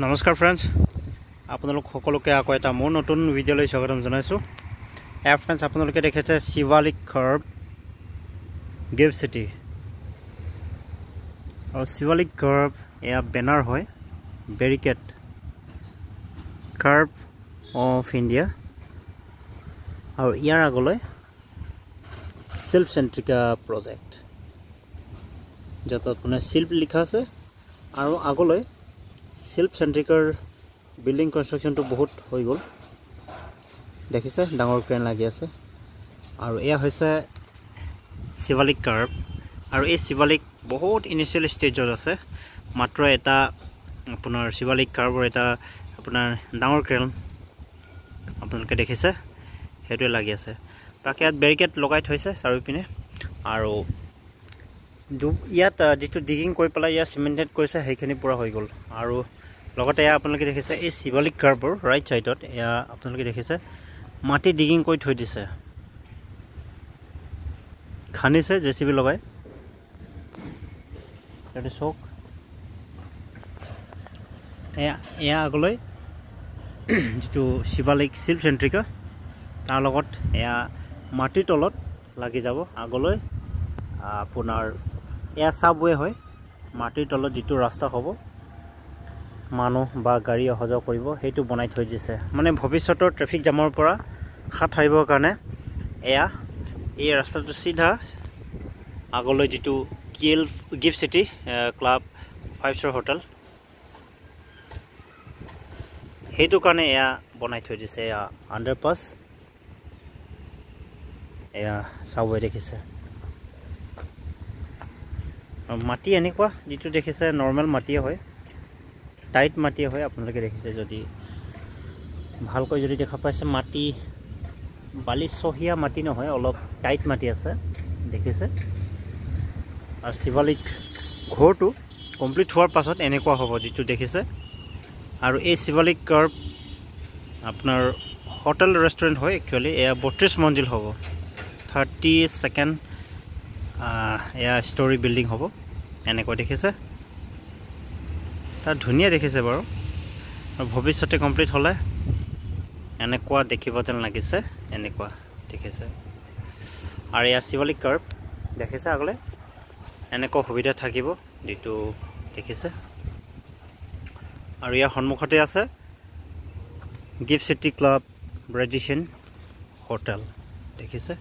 নমস্কাৰ ফ্ৰেণ্ডছ, আপোনালোক সকলোকে আকৌ এটা মোৰ নতুন ভিডিঅ'লৈ স্বাগতম জনাইছোঁ। ফ্ৰেণ্ডছ, আপোনালোকে দেখিছে শিৱালিক কাৰ্ভ গিফ্ট চিটি আৰু শিৱালিক কাৰ্ভ এয়া বেনাৰ হয়, বেৰিকেড কাৰ্ভ অফ ইণ্ডিয়া আৰু ইয়াৰ আগলৈ শিল্প চেন্ট্ৰিকা প্ৰজেক্ট, য'ত আপোনাৰ শিল্প লিখা আছে আৰু আগলৈ শিল্প চেন্ট্ৰিকাৰ বিল্ডিং কনষ্ট্ৰাকশ্যনটো বহুত হৈ গ'ল। দেখিছে ডাঙৰ ক্ৰেন লাগি আছে আৰু এয়া হৈছে শিৱালিক কাৰ্ভ। আৰু এই শিৱালিক বহুত ইনিচিয়েল ষ্টেজত আছে। মাত্ৰ এটা আপোনাৰ শিৱালিক কাৰ্ভৰ এটা আপোনাৰ ডাঙৰ ক্ৰেন আপোনালোকে দেখিছে, সেইটোৱে লাগি আছে। বাকী ইয়াত বেৰিকেড লগাই থৈছে চাৰিওপিনে আৰু ইয়াত যিটো ডিগিং কৰি পেলাই ইয়াত চিমেণ্টেড কৰিছে সেইখিনি পূৰা হৈ গ'ল। আৰু লগতে এয়া আপোনালোকে দেখিছে এই শিৱালিক কাৰ্ভৰ ৰাইট ছাইডত এয়া আপোনালোকে দেখিছে মাটি ডিগিং কৰি থৈ দিছে, খান্দিছে JCB লগাই। এইটো চাওক, এয়া আগলৈ যিটো শিৱালিক শিল্প চেন্ট্ৰিকা তাৰ লগত এয়া মাটিৰ তলত লাগি যাব। আগলৈ আপোনাৰ এয়া চাবৱে হয়, মাটিৰ তলত যিটো ৰাস্তা হ'ব মানুহ বা গাড়ী অহা যোৱা কৰিব সেইটো বনাই থৈ দিছে। মানে ভৱিষ্যতৰ ট্ৰেফিক জামৰ পৰা হাত সাৰিবৰ কাৰণে এয়া এই ৰাস্তাটো চিধা আগলৈ যিটো gift city club 5 star hotel সেইটো কাৰণে এয়া বনাই থৈ দিছে। এয়া আণ্ডাৰপাছ, এয়া চাবৱে দেখিছে। মাটি এনেকুৱা যিটো দেখিছে নৰ্মেল মাটিয়ে হয়, টাইট মাটিয়ে হয়। আপোনালোকে দেখিছে যদি ভালকৈ যদি দেখা পাইছে, মাটি বালি চহীয়া মাটি নহয়, অলপ টাইট মাটি আছে দেখিছে। আৰু শিৱালিক ঘৰটো কমপ্লিট হোৱাৰ পাছত এনেকুৱা হ'ব যিটো দেখিছে। আৰু এই শিৱালিক কাৰ্ভ আপোনাৰ হোটেল ৰেষ্টুৰেণ্ট হয় একচুৱেলি। এয়া 32 মঞ্জিল হ'ব, 32nd এয়া ষ্টৰী বিল্ডিং হ'ব। এনেকুৱা দেখিছে, তাত ধুনীয়া দেখিছে বাৰু। আৰু ভৱিষ্যতে কমপ্লিট হ'লে এনেকুৱা দেখিব যেন লাগিছে, এনেকুৱা দেখিছে। আৰু এয়া শিৱালিক কাৰ্ভ দেখিছে আগলৈ এনেকুৱা সুবিধা থাকিব যিটো দেখিছে। আৰু ইয়াৰ সন্মুখতে আছে gift city club Radisson hotel দেখিছে।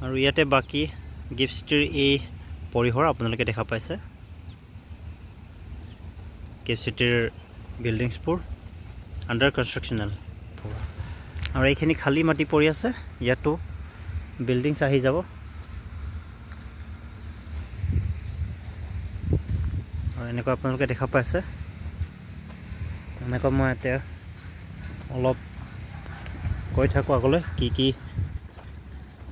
আৰু ইয়াতে বাকী গিফ্ট চিটিৰ এই পৰিসৰ আপোনালোকে দেখা পাইছে, গিফ্ট চিটিৰ বিল্ডিংছবোৰ আণ্ডাৰ কনষ্ট্ৰাকশ্যনেল। আৰু এইখিনি খালী মাটি পৰি আছে, ইয়াতো বিল্ডিংছ আহি যাব। আৰু এনেকুৱা আপোনালোকে দেখা পাইছে। এনেকুৱা মই এতিয়া অলপ কৈ থাকোঁ আগলৈ কি কি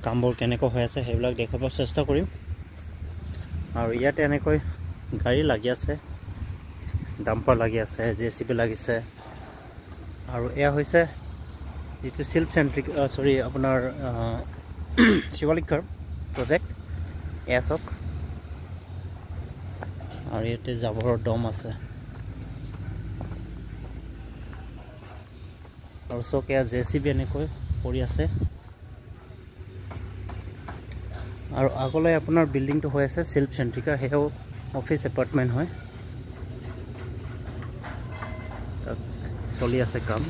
কামবোৰ কেনেকৈ হৈ আছে সেইবিলাক দেখাব চেষ্টা কৰিম। আৰু ইয়াতে এনেকৈ গাড়ী লাগি আছে, ডাম্পাৰ লাগি আছে, JCB লাগিছে। আৰু এয়া হৈছে যিটো শিল্প চেন্ট্ৰিক আপোনাৰ শিৱালিক কাৰ্ভ প্ৰজেক্ট, এয়া চাওক। আৰু ইয়াতে জাবৰৰ দম আছে। আৰু চাওক এয়া JCB এনেকৈ পৰি আছে। আৰু আগলৈ আপোনাৰ বিল্ডিংটো হৈ আছে শিল্প চেন্ট্ৰিকা, সেয়াও অফিচ এপাৰ্টমেণ্ট হয়। তাত চলি আছে কাম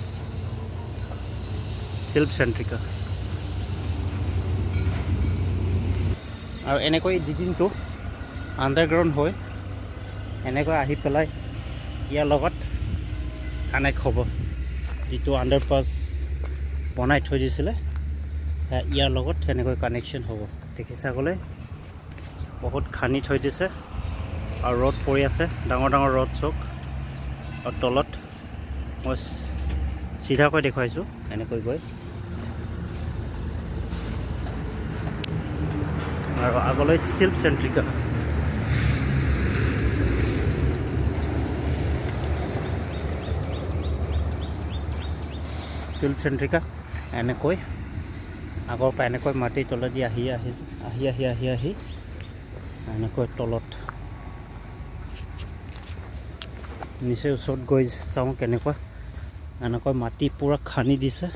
শিল্প চেন্ট্ৰিকা। আৰু এনেকৈ ডিগিংটো আণ্ডাৰগ্ৰাউণ্ড হৈ এনেকৈ আহি পেলাই ইয়াৰ লগত কানেক্ট হ'ব। যিটো আণ্ডাৰপাছ বনাই থৈ দিছিলে ইয়াৰ লগত সেনেকৈ কানেকশ্যন হ'ব। দেখিছে আগলৈ বহুত খান্দি থৈ দিছে আৰু ৰড পৰি আছে, ডাঙৰ ডাঙৰ ৰড চক। আৰু তলত মই চিধাকৈ দেখুৱাইছোঁ এনেকৈ গৈ। আৰু আগলৈ শিল্প চেন্ট্ৰিকা। শিল্প চেন্ট্ৰিকা এনেকৈ আগৰ পৰা এনেকৈ মাটিৰ তলেদি আহি এনেকৈ তলত নিচে ওচৰত গৈ চাওঁ কেনেকুৱা এনেকৈ মাটি পুৰা খানি দিছে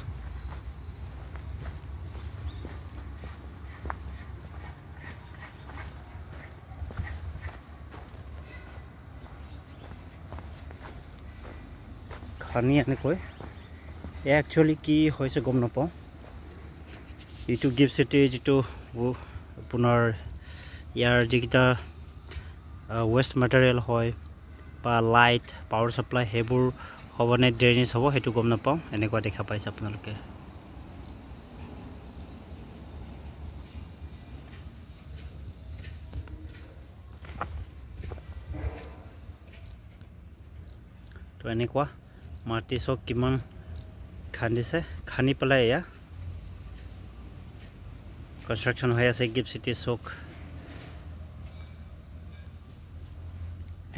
খানি এনেকৈ একচুয়ালি কি হৈছে গম নাপাওঁ এইটো গিফ্ট সিটি যেটো আপোনাৰ ইয়াৰ যিটা ওয়েস্ট ম্যাটেৰিয়েল হয় বা লাইট পাৱাৰ সাপ্লাই হেবোৰ হবনে ড্ৰেনেজ হ'ব হেতু গম নাপাওঁ এনেকুৱা দেখা পাইছে আপোনালোকে তো এনেকুৱা মাটি সক কিমান খান্দিছে খানি পেলাই এয়া কনস্ট্ৰাকশন হৈ আছে গিফ্ট সিটি সক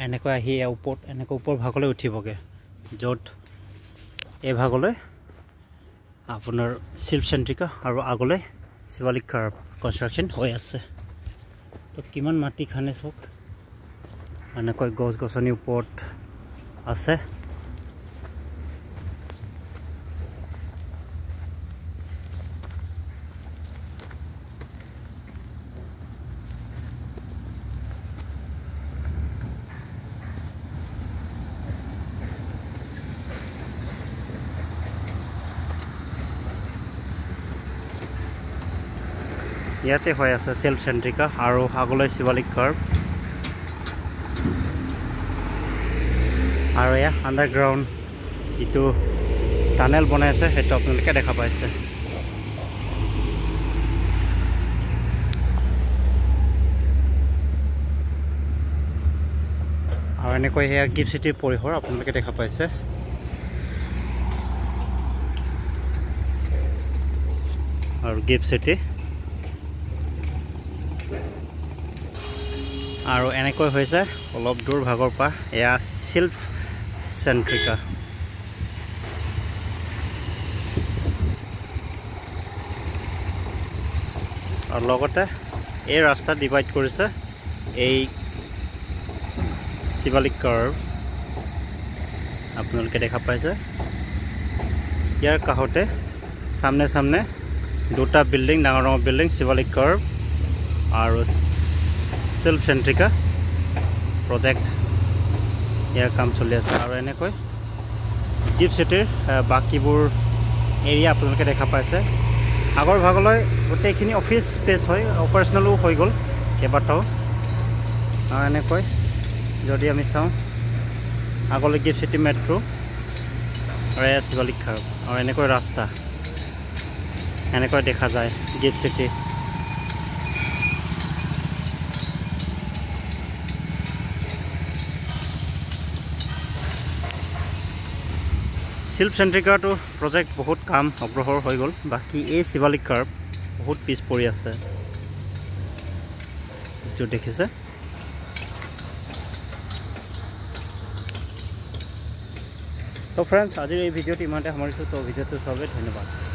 এনেকৈ আহি ওপৰত এনেকৈ ওপৰ ভাগলৈ উঠিবগে য'ত এই ভাগলৈ আপোনাৰ শিল্প চেন্ট্ৰিকা আৰু আগলৈ শিৱালিক কাৰ্ভ কনস্ট্ৰাকশন হৈ আছে তো কিমান মাটি খানে সক এনেকৈ গছ গছনি ওপৰত আছে ইয়াতে হৈ আছে সেলফ চেন্ট্ৰিকা আৰু আগলৈ শিৱালিক কাৰ্ভ আৰু এয়া আন্ডাৰগ্ৰাউণ্ড ইটো টানেল বনাই আছে হেতু আপোনালোকে দেখা পাইছে আৰু এনেকৈ হেয়া গিফ্ট সিটিৰ পৰিসৰ আপোনালোকে দেখা পাইছে আৰু গিফ্ট সিটি আৰু এনেকৈ হৈছে অলপ দূৰ ভাগৰ পৰা এয়া শিল্প চেন্ট্ৰিকা আৰু লগতে এই ৰাস্তা ডিভাইড কৰিছে এই শিৱালিক কাৰ্ভ আপোনালোকে দেখা পাইছে ইয়াৰ কাষতে সামনে সামনে দুটা বিল্ডিং ডাঙৰ বিল্ডিং শিৱালিক কাৰ্ভ আৰু সেলফ চেন্ট্ৰিকা প্ৰজেক্ট ইয়াৰ কাম চলি আছে আৰু এনেকৈ গিফ্ট সিটিৰ বাকিবোৰ এৰিয়া আপোনালোকে দেখা পাইছে আগৰ ভাগলৈ গোটেইখিনি অফিস স্পেস হয় অপাৰেশনালো হৈ গ'ল কেইবাটাও আৰু এনেকৈ যদি আমি চাওঁ আগলৈ গিফ্ট সিটি মেট্ৰো আৰু এয়া শিৱালিক কাৰ্ভ আৰু এনেকৈ ৰাস্তা এনেকৈ দেখা যায় গিফ্ট সিটি শিল্প চেন্ট্ৰিকাটো প্ৰজেক্ট বহুত কাম অগ্ৰসৰ হৈ গ'ল বাকি এই শিৱালিক কাৰ্ভ বহুত পিছ পৰি আছে जो দেখিছে তো ফ্ৰেন্ডস আজিৰ এই ভিডিওটি ইমানতে সামৰিছো তো ভিডিওটো চাবলৈ ধন্যবাদ